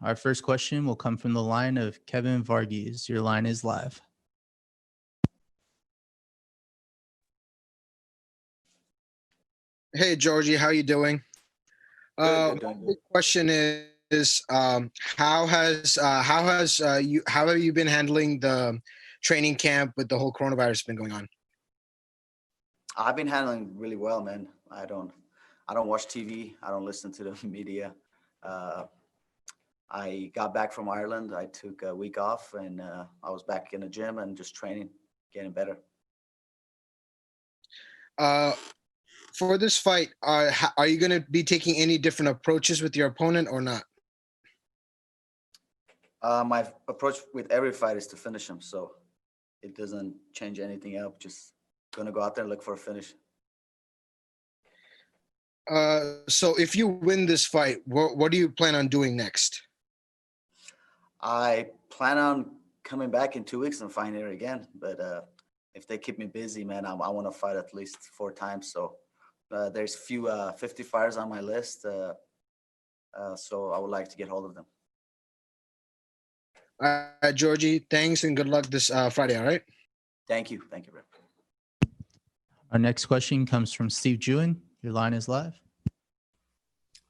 Our first question will come from the line of Kevin Varghese. Your line is live. Hey, Georgie, how you doing? Good, My doing good. big question is how have you been handling the training camp with the whole coronavirus been going on? I've been handling really well, man. I don't watch TV. I don't listen to the media. Uh, I got back from Ireland. I took a week off, and I was back in the gym and just training, getting better. Uh, for this fight, are you going to be taking any different approaches with your opponent or not? My approach with every fight is to finish him, so it doesn't change anything up. Just gonna go out there and look for a finish. So if you win this fight, what do you plan on doing next? I plan on coming back in 2 weeks and fighting her again, but if they keep me busy, man, I want to fight at least 4 times. So there's few 50 fighters on my list, so I would like to get hold of them. Georgie, thanks and good luck this Friday, all right? Thank you, bro. Our next question comes from Steve Jewin. Your line is live.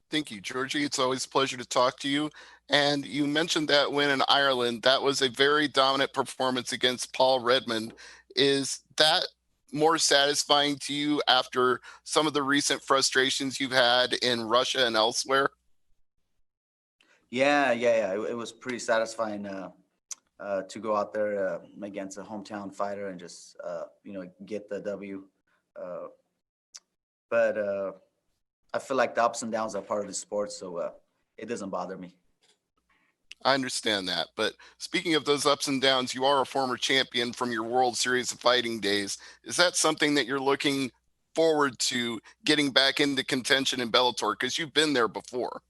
Thank you, Georgie. It's always a pleasure to talk to you. And you mentioned that win in Ireland. That was a very dominant performance against Paul Redmond. Is that more satisfying to you after some of the recent frustrations you've had in Russia and elsewhere? Yeah. It was pretty satisfying to go out there against a hometown fighter and just get the W. But I feel like the ups and downs are part of the sport, so it doesn't bother me. I understand that. But speaking of those ups and downs, you are a former champion from your World Series of Fighting days. Is that something that you're looking forward to, getting back into contention in Bellator? Because you've been there before.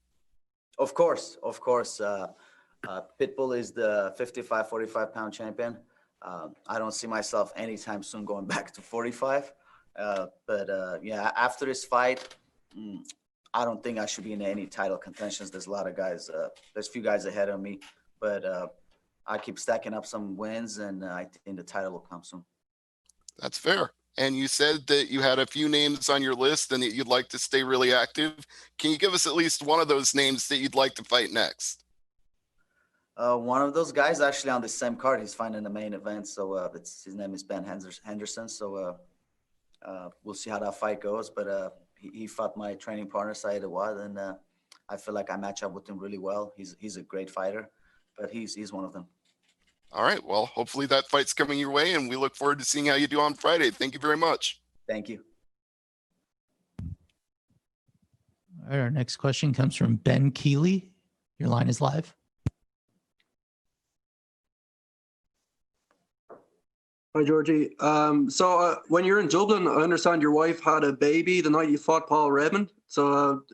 Of course. Pitbull is the 55, 45-pound champion. I don't see myself anytime soon going back to 45. But after this fight, I don't think I should be in any title contentions. There's a lot of guys. There's a few guys ahead of me. But I keep stacking up some wins, and I think the title will come soon. That's fair. And you said that you had a few names on your list and that you'd like to stay really active. Can you give us at least one of those names that you'd like to fight next? One of those guys actually on the same card. He's fighting the main event. So his name is Ben Henderson. So we'll see how that fight goes. But he fought my training partner, Saeed Awad, and I feel like I match up with him really well. He's a great fighter, but he's one of them. All right. Well, hopefully that fight's coming your way, and we look forward to seeing how you do on Friday. Thank you very much. Thank you. All right, our next question comes from Ben Keeley. Your line is live. Hi, Georgie. So when you're in Dublin, I understand your wife had a baby the night you fought Paul Redmond. So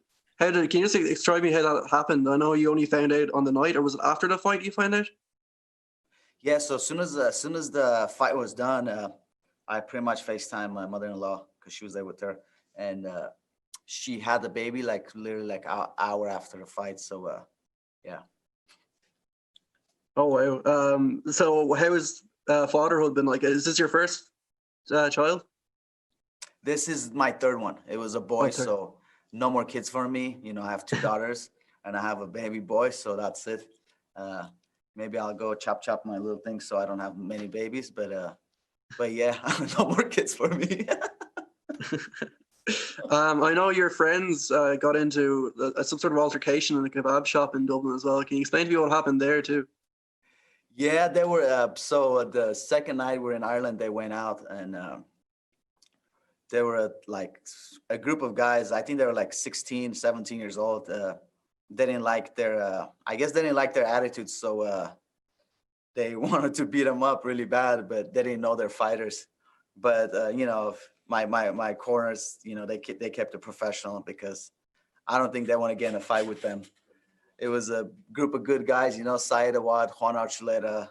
can you just describe me how that happened? I know you only found out on the night, or was it after the fight you found out? Yeah, so as soon as the fight was done, I pretty much FaceTimed my mother-in-law because she was there with her, and she had the baby like literally like an hour after the fight. So yeah. Oh wow. So how has fatherhood been like? Is this your first child? This is my third one. It was a boy, Okay. So no more kids for me. I have 2 daughters and I have a baby boy, so that's it. Maybe I'll go chop my little thing so I don't have many babies, but yeah, no more kids for me. I know your friends got into some sort of altercation in a kebab shop in Dublin as well. Can you explain to me what happened there too? Yeah, they were. So the second night we were in Ireland, they went out and they were like a group of guys. I think they were like 16, 17 years old. They didn't like their, I guess they didn't like their attitudes. So they wanted to beat them up really bad, but they didn't know they're fighters. But, my corners, they kept it professional because I don't think they want to get in a fight with them. It was a group of good guys, Saeed Awad, Juan Archuleta,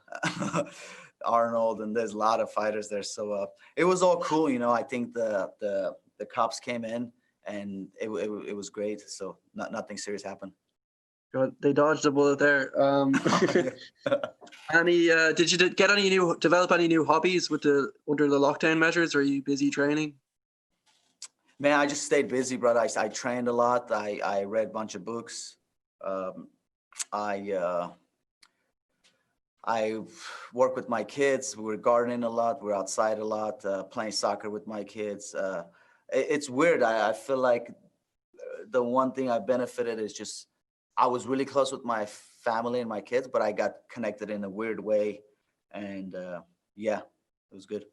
Arnold, and there's a lot of fighters there. So it was all cool. I think the cops came in and it was great. So nothing serious happened. God, they dodged a bullet there. Did you develop any new hobbies under the lockdown measures? Or are you busy training? Man, I just stayed busy, brother. I trained a lot. I read a bunch of books. I work with my kids. We're gardening a lot. We're outside a lot, playing soccer with my kids. It's weird. I feel like the one thing I benefited is just I was really close with my family and my kids, but I got connected in a weird way. And yeah, it was good.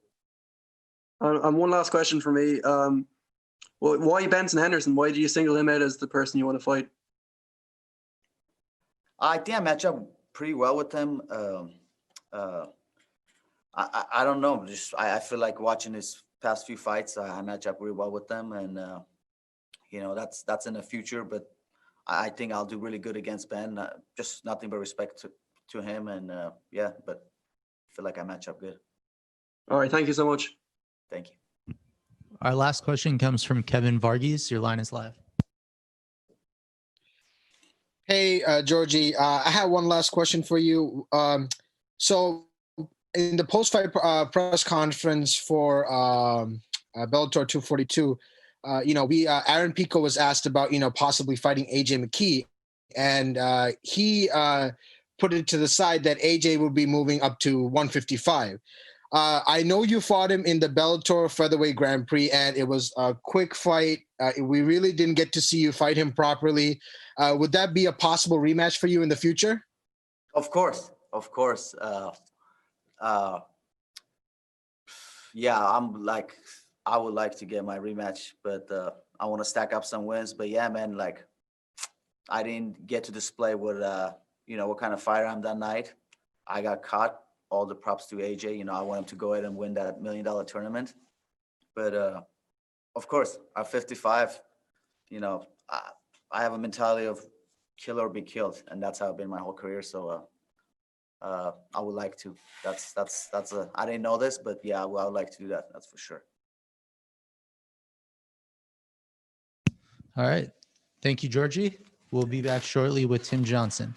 And one last question for me. Why Benson Henderson? Why do you single him out as the person you want to fight? I think I match up pretty well with him. I don't know. Just I feel like watching his past few fights, I match up really well with them, and you know that's in the future. But I think I'll do really good against Ben. Just nothing but respect to him, and yeah. But I feel like I match up good. All right, thank you so much. Thank you. Our last question comes from Kevin Varghese. Your line is live. Hey, Georgie, I have one last question for you. So in the post-fight press conference for Bellator 242, Aaron Pico was asked about, possibly fighting AJ McKee, and he put it to the side that AJ will be moving up to 155. I know you fought him in the Bellator Featherweight Grand Prix, and it was a quick fight. We really didn't get to see you fight him properly. Would that be a possible rematch for you in the future? Of course. Yeah, I would like to get my rematch, but I want to stack up some wins. But yeah, man, like I didn't get to display what kind of fighter I'm that night. I got caught. All the props to AJ. I want him to go ahead and win that $1 million tournament. But of course, at 55, I have a mentality of kill or be killed, and that's how I've been my whole career. So I would like to. I didn't know this, but yeah, I would like to do that. That's for sure. All right. Thank you, Georgie. We'll be back shortly with Tim Johnson.